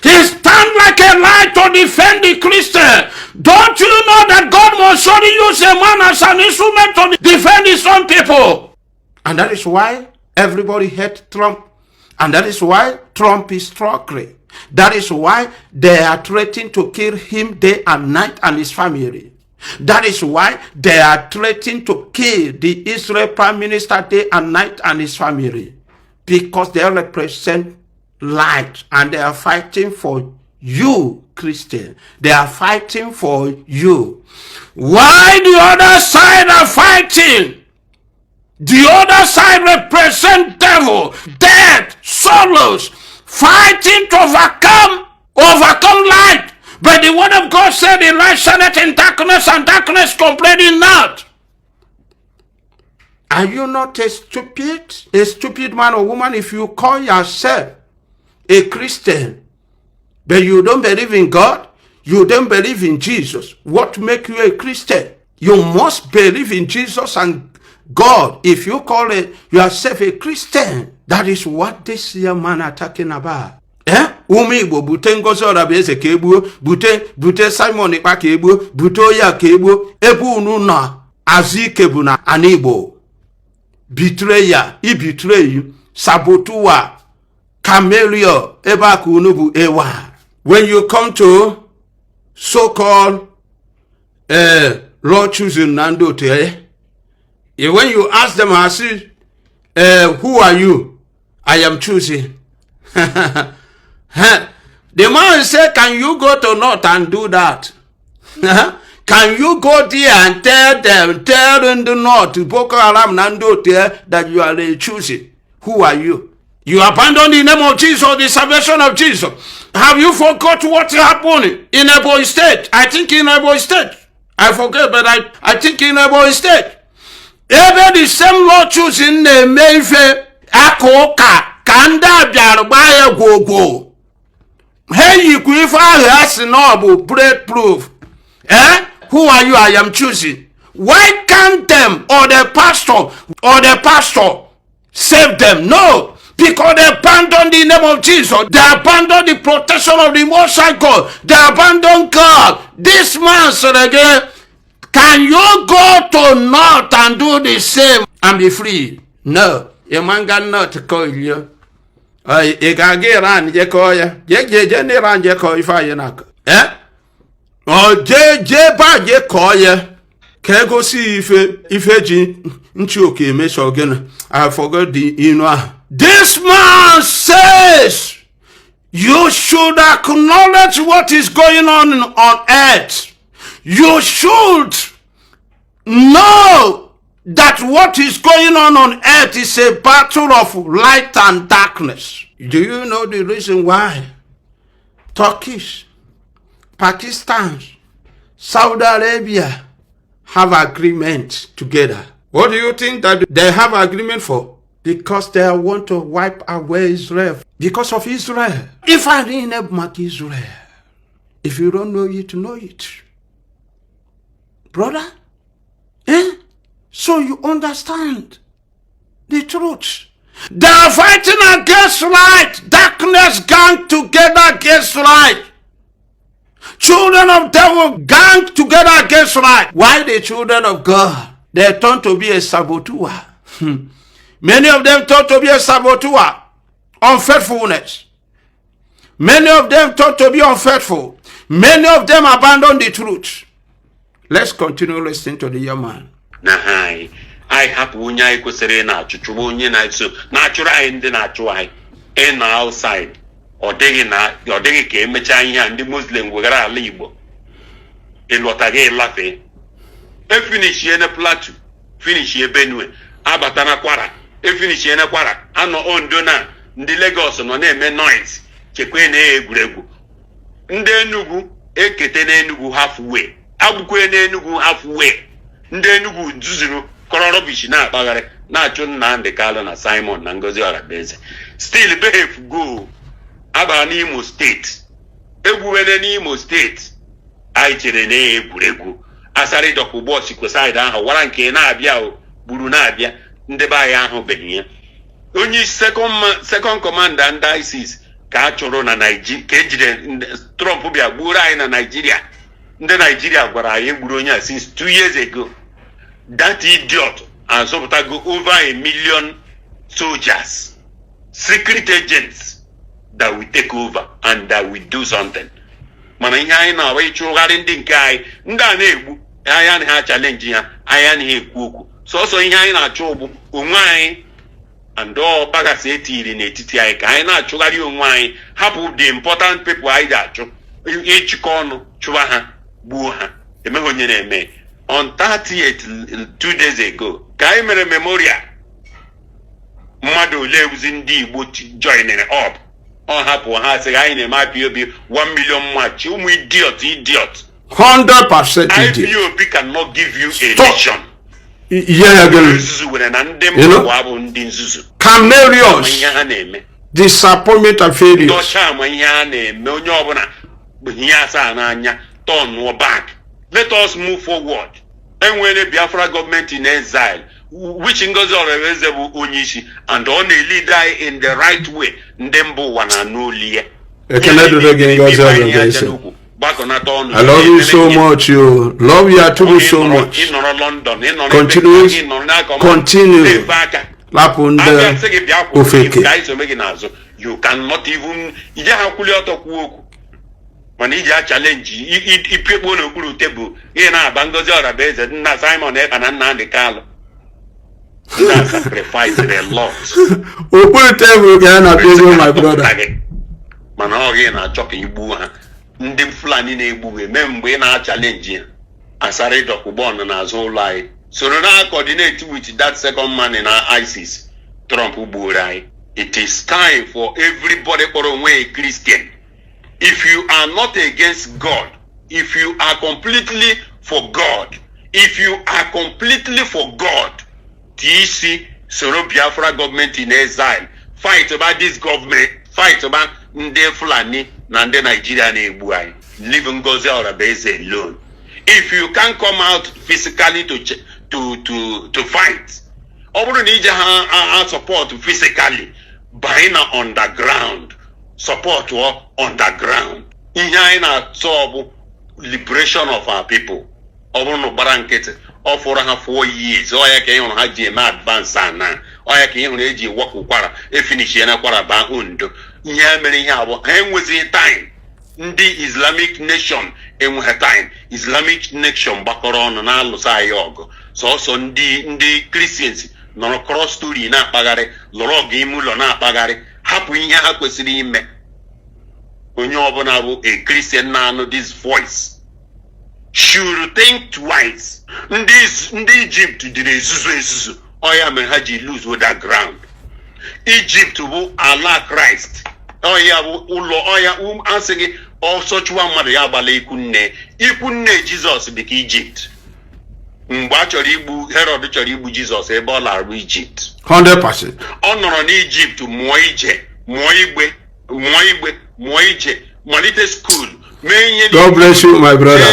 He stand like a light to defend the Christian. Don't you know that God must surely use a man as an instrument to defend his own people? And that is why everybody hates Trump. And that is why Trump is struggling. That is why they are threatening to kill him day and night and his family. That is why they are threatening to kill the Israel Prime Minister day and night and his family. Because they represent light and they are fighting for you, Christian. They are fighting for you. Why the other side are fighting? The other side represent devil, death, sorrows, fighting to overcome light. But the word of God said, the light shineth in darkness, and darkness comprehend not. Are you not a stupid man or woman if you call yourself a Christian, but you don't believe in God? You don't believe in Jesus. What makes you a Christian? You must believe in Jesus and God. If you call yourself a Christian, that is what this young man are talking about. Igbo bute ngozi Orabieze ka egbuo, bute Simon Ekpa ka egbuo, bute Oya ka egbuo, ebe unu na azike bụ na an Igbo. Betrayer, he betray you, sabotua, camellia, ebe aka unu bụ ewa. When you come to so-called Lord choosing Nando today, when you ask them, I say, who are you? I am choosing. The man said, can you go to North and do that? Can you go there and tell them the North, Boko Haram Nando that you are choosing? Who are you? You abandon the name of Jesus, the salvation of Jesus. Have you forgot what happened in Ebonyi State? I think in Ebonyi State. I forget, but I think in Ebonyi State. Even the same Lord choosing the Mayfair Akoka Kanda Biarubaya Gogo. Hey, you qualify as noble, bulletproof. Who are you? I am choosing. Why can't them or the pastor save them? No, because they abandon the name of Jesus. They abandon the protection of the Most High God. They abandon God. This man said again, can you go to North and do the same and be free? No, a man got not to call you. I can get around je call ya. Je ran je call if I nak. Oh, je ba je call ya. Can go see if Jin nchoke me so again. I forgot the This man says you should acknowledge what is going on earth. You should know that what is going on earth is a battle of light and darkness. Do you know the reason why Turkish, Pakistan, Saudi Arabia have agreement together? What do you think that they have agreement for? Because they want to wipe away Israel. Because of Israel. If I didn't mark Israel, if you don't know it, know it. Brother? So you understand the truth. They are fighting against light. Darkness gang together against light. Children of devil gang together against light. Why the children of God? They turn to be a saboteur. Many of them turn to be a saboteur. Unfaithfulness. Many of them turn to be unfaithful. Many of them abandon the truth. Let's continue listening to the young man. I have one I could say na chuchubunye na so natural in the natural in outside or digging your digging came and the Muslim were a libo. In what I get laughing. A finish in a plateau, finish ye Benue, Abatana Quara, a finish in a Quara, and no on dona, the Lagos no name noise, Chequene Gregu. Ndenugu, Eketene Nugu halfway, Abuquene Nugu halfway. Ndenugu Juzuru, Kororobish na Bagare, Nachun Nnamdi Kanu na Simon Ngozi Orabieze. Still behave go. Aba n'Imo State. Egwuwene n'Imo State. Anyị chere na egwuregwu. Asari dokubo sikweside ahụ wara nke na-abịa o buru na-abịa ndị be anyị ahụ beghị ya. onye second commander and ISIS ka a chọrọ na Nigeria ka ejide Trump bịa gbuoro anyị na Nigeria. Ndị Nigeria gwara anyị gburu onye a since 2 years ago. That idiot azọpụtago over 1 million soldiers, secret agents that will take over and that will do something. Mana ihe anyị na-awa ịchụgharị ndị nke anyị, ndị a na-egbu anyị anaghị ha challenge ha, anyị anaghị ekwu okwu. Sọsọ ihe anyị na-achụ bụ onwe anyị and all bagasị etiri n'etiti anyị ka anyị na-achụgharị onwe anyị, hapụ the important people anyị ga-achụ ịchịkọ ọnụ chụwa ha gbuo ha. Emeghị onye na-eme. On 30th 2 days ago ka anyị mere memorial, mmadụ ole ewuzi ndị Igbo joinere up. Ọ hapụ ha sị anyị na-eme IPOB 1 million march. Ụmụ idiot 100% idiot. IPOB cannot give you a nation. Yeah, again. Camellios, disappointment and failure. Let us move forward. And when the Biafra government in exile, which in goes Onishi, and only leader in the right way, Ndembo Wananulia. I love you so much, you love you too so much. Continue. Lapunda Ofeke. You cannot even when he challenge he people no kuru table in a bangozi or a base na Simon and Nnamdi Kanu. That sacrifice their loss. Open table again, my brother. Man, all again are chopping you. Ndị Fulani na-egbu memgbe na challenge ya asara dokubon na azụ ụlọ anyị soro na coordinate with that second man in ISIS Trump gburu anyị. It is time for everybody for a Christian. If you are not against God, if you are completely for God, TC soro Biafra government in exile, fight about this government, fight about Nde Fulani na Nde Nigeria na-egbu anyị. Leave Ngozi Orabeze alone. If you can't come out physically to fight, ọ bụrụ na ije ha support physically, buy na underground, support underground. Ihe anyị na-achọ bụ liberation of our people. Ọ bụrụ na gbara nkịtị, ọ fọrọ ha 4 years, ọ ya ka ịhụrụ ha ji eme advance ana, ọ ya ka ịhụrụ eji wọkụ kwara, efinish ya na kwara ba undo. Ihe mere ihe abụọ, ha enweghị time. Ndị Islamic nation enweghị time. Islamic nation gbakọrọ ọnụ na-alụsa anyị ọgụ. Sọsọ ndị Christians nọrọ cross story na-akpagharị, lụrụ ọgụ ime ụlọ na-akpagharị, hapụ ihe ha kwesịrị ime. Onye ọbụla bụ a Christian na-anụ this voice should think twice. Ndị Egypt dịrị ezuzu ọ ya mere ha ji lose that ground. Egypt bụ ala Christ. Oya bụ ụlọ oya asị gị ọsọ chụwa mmadụ ya agbala ikwu nne Jizọs dị ka Egypt. Mgbe a chọrọ igbu Herod chọrọ igbu Jizọs ebe ọ lara Egypt 100%. Ọ nọrọ n'Egypt mụọ ije malite school mee ihe. God bless you, my brother.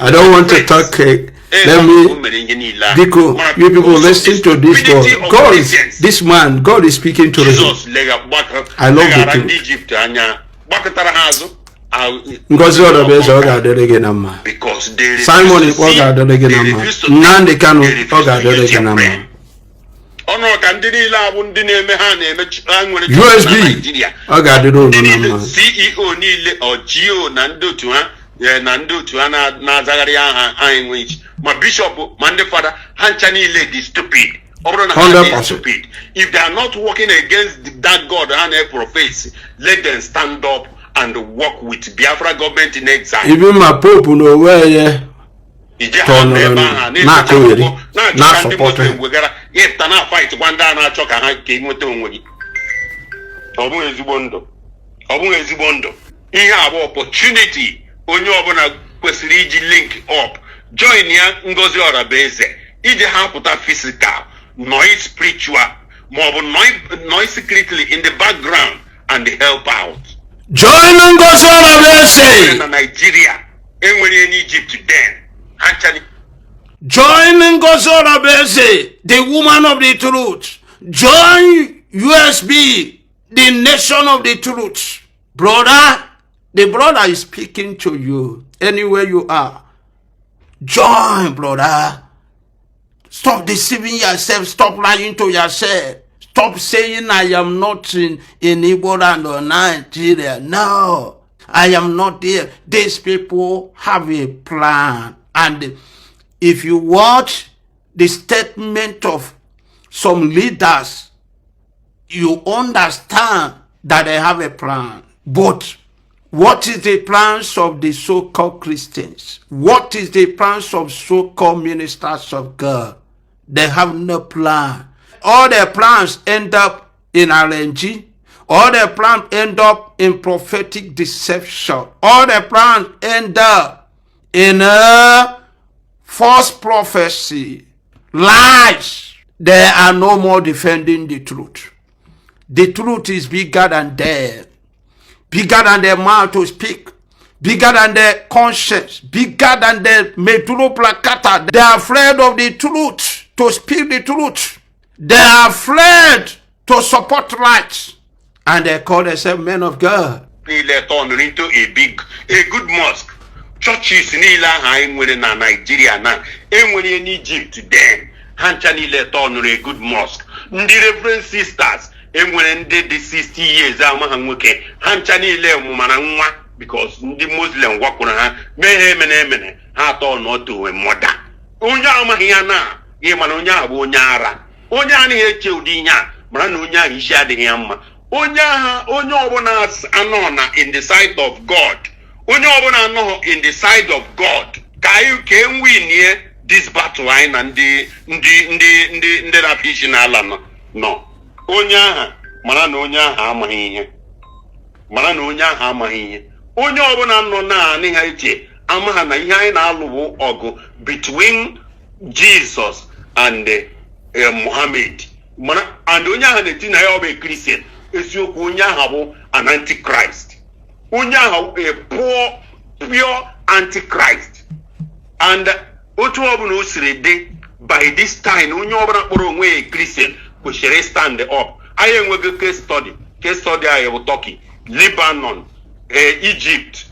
I don't want to talk. Let me, Biko, you people listen to this God. God is speaking to us. I love the Ngozi Orabeze oga derege nama. Simon oga derege nama. Nnamdi Kanu oga derege nama. USB oga derege nama. CEO niile Ogio na ndotu ha na ndotu ha na-azagharị aha anyị nwe ichi. My bishop, my father, hancha niile dị stupid. 100%. If they are not working against that God and a prophecy, let them stand up and work with Biafra government in exile. Even my Pope no way. Na support him. If they not fight one day na choka ha ke nwete onwe gị. Ọ bụ ezigbo ndụ. Ihe a bụ opportunity onye ọbụla kwesịrị iji link up. Join ya Ngozi Orabeze. Ije ha pụta physical, noise spiritual, more noise secretly in the background and help out. Join Ngozi Orabeze. In Nigeria, anywhere in Egypt then. Actually, join Ngozi Orabeze, the woman of the truth. Join USB, the nation of the truth. Brother, the brother is speaking to you anywhere you are. Join, brother. Stop deceiving yourself. Stop lying to yourself. Stop saying I am not in Igbo land or Nigeria. No, I am not there. These people have a plan. And if you watch the statement of some leaders, you understand that they have a plan. But what is the plans of the so-called Christians? What is the plans of so-called ministers of God? They have no plan. All their plans end up in RNG. All their plans end up in prophetic deception. All their plans end up in a false prophecy, lies. They are no more defending the truth. The truth is bigger than them. Bigger than their mouth to speak, bigger than their conscience, bigger than their medulla oblongata. They are afraid of the truth, to speak the truth. They are afraid to support rights, and they call themselves men of God. They turned into a good mosque. Churches in Nigeria now, in Egypt then, Hanchani turned a good mosque. The Reverend sisters. When they did 60 years, because the Muslim work on her, many, had all not to a mother. Onya Mahiana, Yemanonya, Onyara, Onyani Childina, Maranunya, Ishadi Yamma, Onya Obonas Anona in the sight of God. Onya Obonano in the sight of God. Can we near this battle line and the Rapishinalana? No. Onya mana na onye aha amaghị ihe mana na onye aha amaghị ihe onye ọbụla nọ naanị ha eche amaha na ihe anyị na-alụ bụ ọgụ between Jesus and Muhammad and onye aha na-eti na ya ọ bụ Christian esiokwu onye aha bụ an antichrist onye aha a pure antichrist and otu ọbụla o siri dị by this time onye ọbụla kpọrọ onwe ya Christian kwesịrị stand up. I am a case study I have Turkey, Lebanon, Egypt,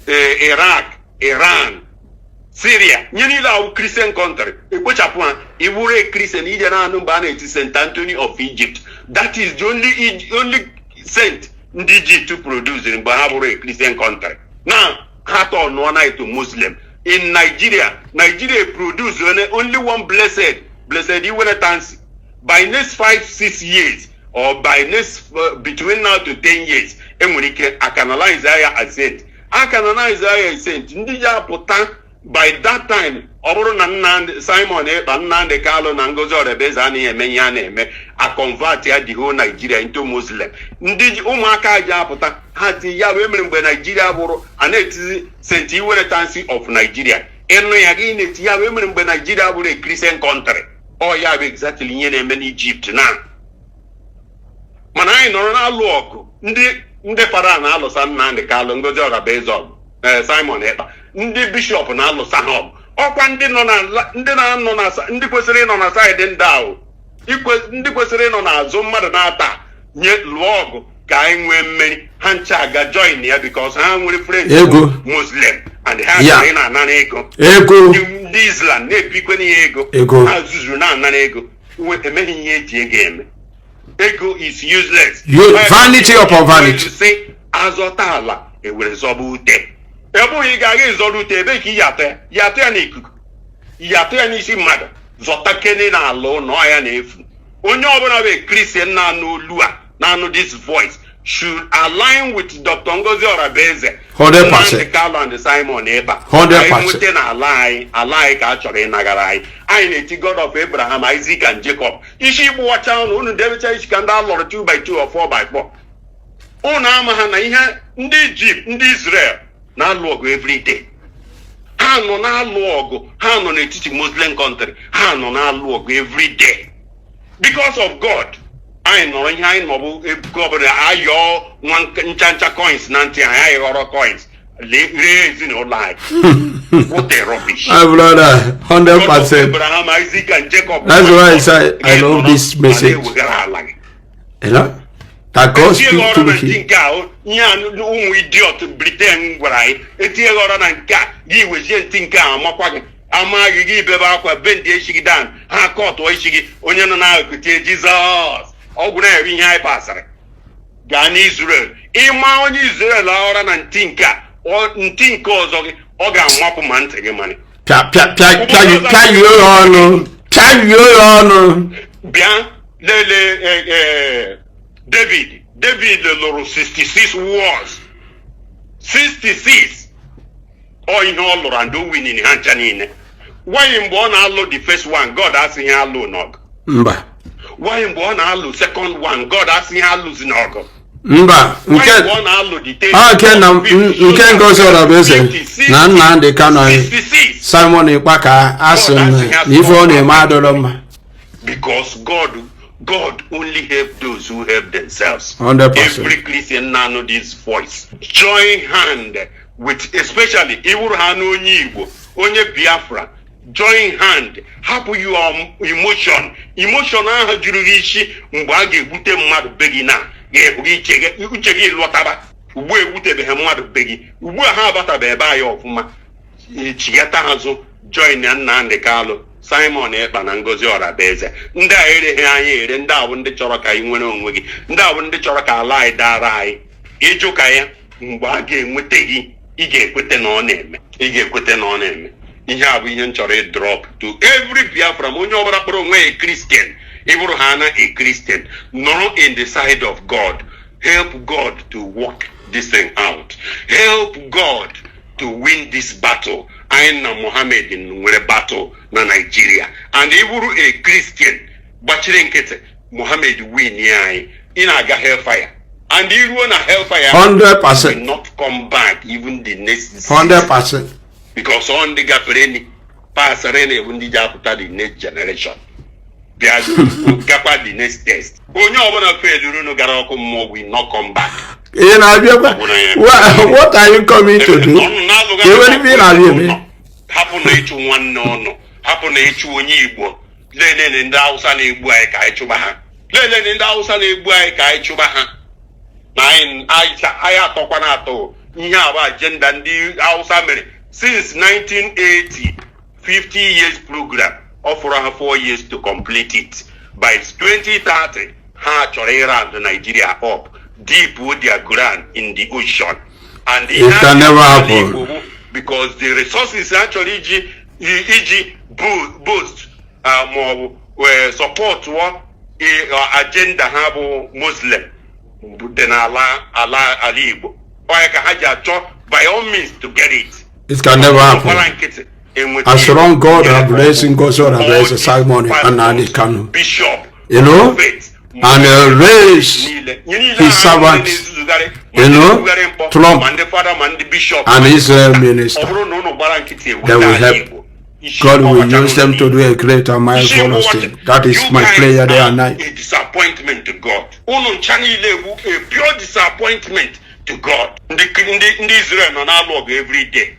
Iraq, Iran, Syria. You need our Christian country. Which upon if we're a Christian, it is St. Anthony of Egypt. That is the only saint in Egypt to produce in Bahrain, a Christian country. Now, hat on one night to Muslim. In Nigeria produce only one blessed you will dance. By next 5-6 years, or by next between now to 10 years, I can analyze Isaiah saint. I can analyze Isaiah saint. By that time, Simon Nnamdi Kanu na Ngozi Orebezani eme I convert the whole Nigeria into Muslim. Ndiji ụmụaka aja apụta ha ti ya wee mere mgbe Nigeria bụrụ anetizi Saint Iweretansi of Nigeria. Enu ya gị neti ya wee mere mgbe Nigeria bụrụ a Christian country. Oh yeah, exactly. Ihe na-eme n'Egypt na. Mana anyị nọrọ n'alụ ọgụ ndị fara na-alụsa Nnamdi Kanu Ngozi Orebezani Simon Ekpa ndị bishọp na-alụsa ha ọgụ. Ọkwa ndị kwesịrị ịnọ na saịdị ndị ahụ ndị kwesịrị ịnọ n'azụ mmadụ na-ata nye lụọ ọgụ ka anyị nwee mmeri ha ncha aga join ya because ha nwere friends Muslim and ha chọrọ na-anara ego ndị Islam na-ebikwe n'ihe ego ha zuzuru na-anara ego emeghị ihe eji ego eme. Ego is useless. Vanity upon vanity. Say azọta ala ewere zọba ute. Ebughị ga-aga ezọrọ ute ebe ka yatụ ya n'ikuku yatụ ya n'isi mmadụ zọta kene na ala ụlọ ya na-efu. Onye ọbụla bụ Christian na-anụ olu a na-anụ this voice should align with Dr. Ngozi Orebezani, Nnamdi Kanu and Simon Ekpa. 100%. Ala anyị ka a chọrọ ịnagara anyị. Anyị na-eti God of Abraham, Isaac and Jacob. Isi igbu wacha ụnụ unu debecha isi ka ndị alọrọ 2x2 or 4x4. Ụnụ ama ha na ihe ndị Egypt, ndị Israel na-alụ ọgụ every day. Ha nọ na-alụ ọgụ, ha nọ n'etiti Muslim country, ha nọ na-alụ ọgụ every day. Because of God. I know ihe anyị nọ bụ ego ọbụla ayọ nwa ncha coins na ntị anyị ghọrọ coins raised in your life. What a rubbish. My brother, 100%. Abraham, Isaac, and Jacob. That's why I say I love this message. You know? That God speaks to me. Idiot Britain where he was think Amagi Beba bend the Shigidan, ha caught Oishigi, Onion Jesus. Oh, good in high passer. Gan Israel. Imam Israel, Laura and Tinka, or Tinkos of Ogan Wapuman take money. Can you honor? Bien, David the Loro 66 wars. 66. Oh, in all and do win in Hanchanine. Why in born allo the first one, God asking allo nog. Why in born allo second one, God asking allo nog. Why in born allo the third can go so the basic. Nnamdi Kanu Simon Ekpa asking if only Madoloma. Because God only help those who help themselves. 100%. Every Christian now know this voice. Join hand with, especially Igbo Igbo, onye Biafra. Join hand. Happen your emotion. Emotion aha juru ishi mgbe a ga-ebute mmadụ begi na uche gị lọtaba ugbu ebutebe ha mmadụ begi ugbu ha abatabe ebe anyị ọfụma chigata azụ join Nnamdi Kanu Simon Ekpa na Ngozi Orabaeze ndị a ereghị anyị ere ndị a bụ ndị chọrọ ka anyị nwere onwe gị ndị a bụ ndị chọrọ ka ala anyị dara anyị ịjụ ka ya mgbe a ga-enweta gị ị ga-ekwete na ọ na-eme ị ga-ekwete na ọ na-eme ihe a bụ ihe m chọrọ drop to every Biafra onye ọbụla kpọrọ onwe a Christian ịbụrụ ha na a Christian nọrọ in the side of God. Help God to work this thing out. Help God to win this battle. I na Muhammad in a battle na Nigeria. And ịbụrụ a Christian gbachiri nkịtị Muhammad win ya in aga hellfire. And you run a hellfire 100% will not come back even the next 100%. Because on the Gafereni pass when the Japuta the next generation. The next test. Only one failure no garoko more will not come back. What are you coming to do? Happen to each one no. Happen to each one Igbo. Lenen in the house and Igbo I chubaha. Lenen in the house and Igbo I chubaha. Nine I talk agenda and the house since 1980, 50 years program. Offer 4 years to complete it. By 2030, ha chorera the Nigeria up deep with their ground in the ocean. And it can never happen because the resources actually boost more support what agenda have Muslim then Allah Igbo. By all means to get it. It can never happen. As long God have blessing God's Orabaeze Simon Nnamdi Kanu, Bishop, you know, and raise his servants, you know, Trump and Israel minister. They will help. God will use them to do a great and marvelous thing. That is my prayer day and night. A disappointment to God. A pure disappointment to God. In Israel on our log every day.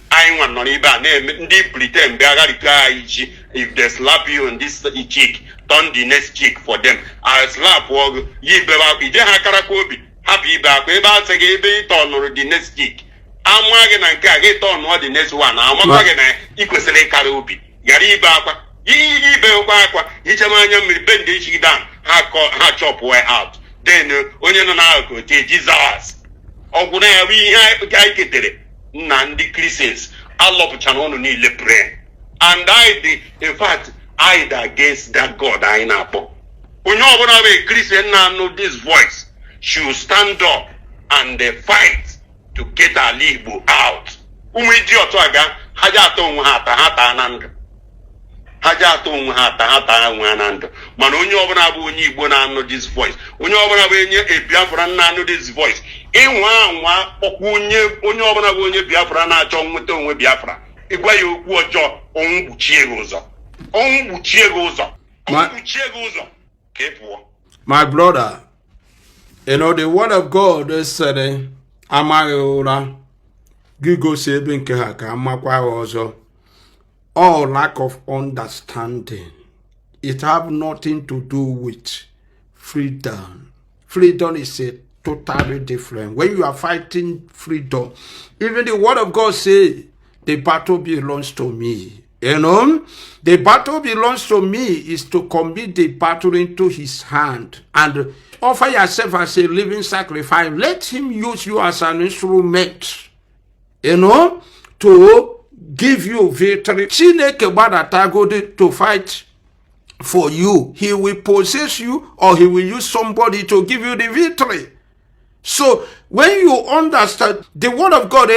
I want not even deep pretend if they slap you on this cheek, turn the next cheek for them. I slap ye happy back, turn the next cheek. I'm wagging and carry turn what the next one. I'm wagging equally Karubi. Yariba, ye back, each man will bend the cheek down, ha chop way out. Then, onion alcohol, Jesus. Or would I be guided? Nnamdi Christians, Allah Chanono need le pray. And in fact, I against that God I know. When you're gonna be a Christian now know this voice, she will stand up and fight to get our Igbo out. Hajato hata anand. Hajato hata anand. Man onye obana bu onye Igbo na know this voice. Onye obana bu onye Biafran na know this voice. Nwa onye ọbụla bụ onye Biafra na-achọ nweta onwe Biafra ịgwa ya okwu ọjọọ onwuchie gị ụzọ ka ị pụọ. My brother, you know the word of God is said amaghị gị gosi ebe nke ha ka amakwa ọzọ. All lack of understanding. It have nothing to do with freedom. Freedom is a totally different. When you are fighting freedom, even the word of God says, the battle belongs to me. You know, the battle belongs to me is to commit the battle into his hand and offer yourself as a living sacrifice. Let him use you as an instrument, you know, to give you victory. To fight for you. He will possess you or he will use somebody to give you the victory. So when you understand the word of God,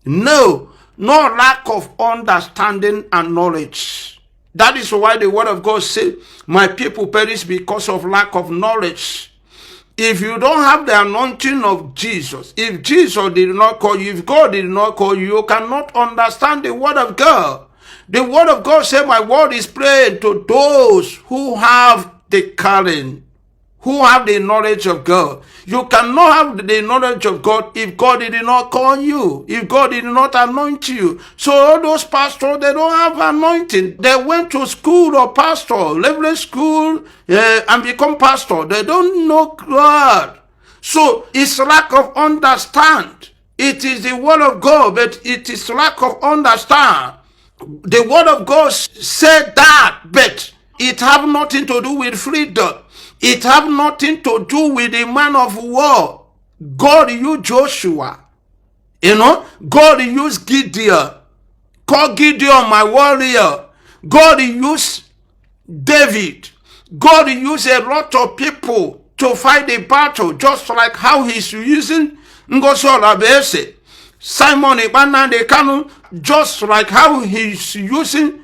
no lack of understanding and knowledge. That is why the word of God says, my people perish because of lack of knowledge. If you don't have the anointing of Jesus, if Jesus did not call you, if God did not call you, you cannot understand the word of God. The word of God says, my word is plain to those who have the calling, who have the knowledge of God. You cannot have the knowledge of God if God did not call you, if God did not anoint you. So all those pastors, they don't have anointing. They went to school or pastor, level school, and become pastor. They don't know God. So it's lack of understand. It is the word of God, but it is lack of understand. The word of God said that, but it have nothing to do with freedom. It have nothing to do with the man of war. God used Joshua. You know, God used Gideon. Call Gideon my warrior. God used David. God used a lot of people to fight the battle, just like how he's using Ngosolabese, Simon Nnamdi Kanu, just like how he's using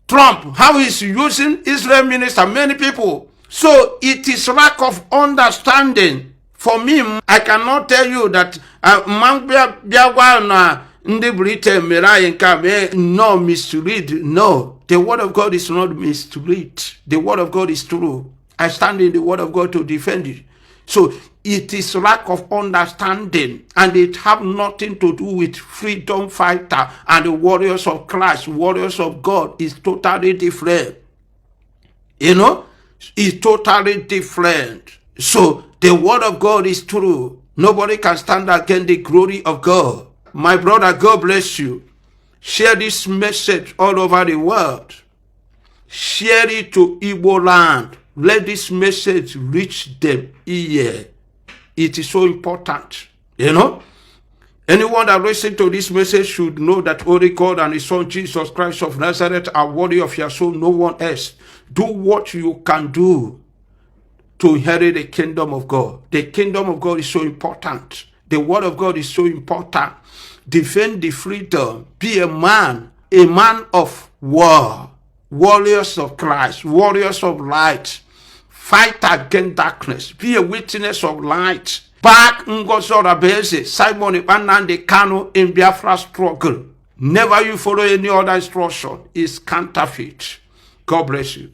Trump, how he's using Israel minister, many people. So it is lack of understanding. For me, I cannot tell you that no mislead. No, the word of God is not mislead. The word of God is true. I stand in the word of God to defend it. So it is lack of understanding, and it have nothing to do with freedom fighter and the warriors of Christ, warriors of God is totally different. You know, it's totally different. So the word of God is true. Nobody can stand against the glory of God. My brother, God bless you. Share this message all over the world. Share it to Igbo land. Let this message reach them here. It is so important. You know, anyone that listens to this message should know that only God and his son Jesus Christ of Nazareth are worthy of your soul, no one else. Do what you can do to inherit the kingdom of God. The kingdom of God is so important. The word of God is so important. Defend the freedom. Be a man of war. Warriors of Christ, warriors of light. Fight against darkness. Be a witness of light. Back Ngozorabese, Simon Nnamdi Kanu in Biafra struggle. Never you follow any other instruction. It's counterfeit. God bless you.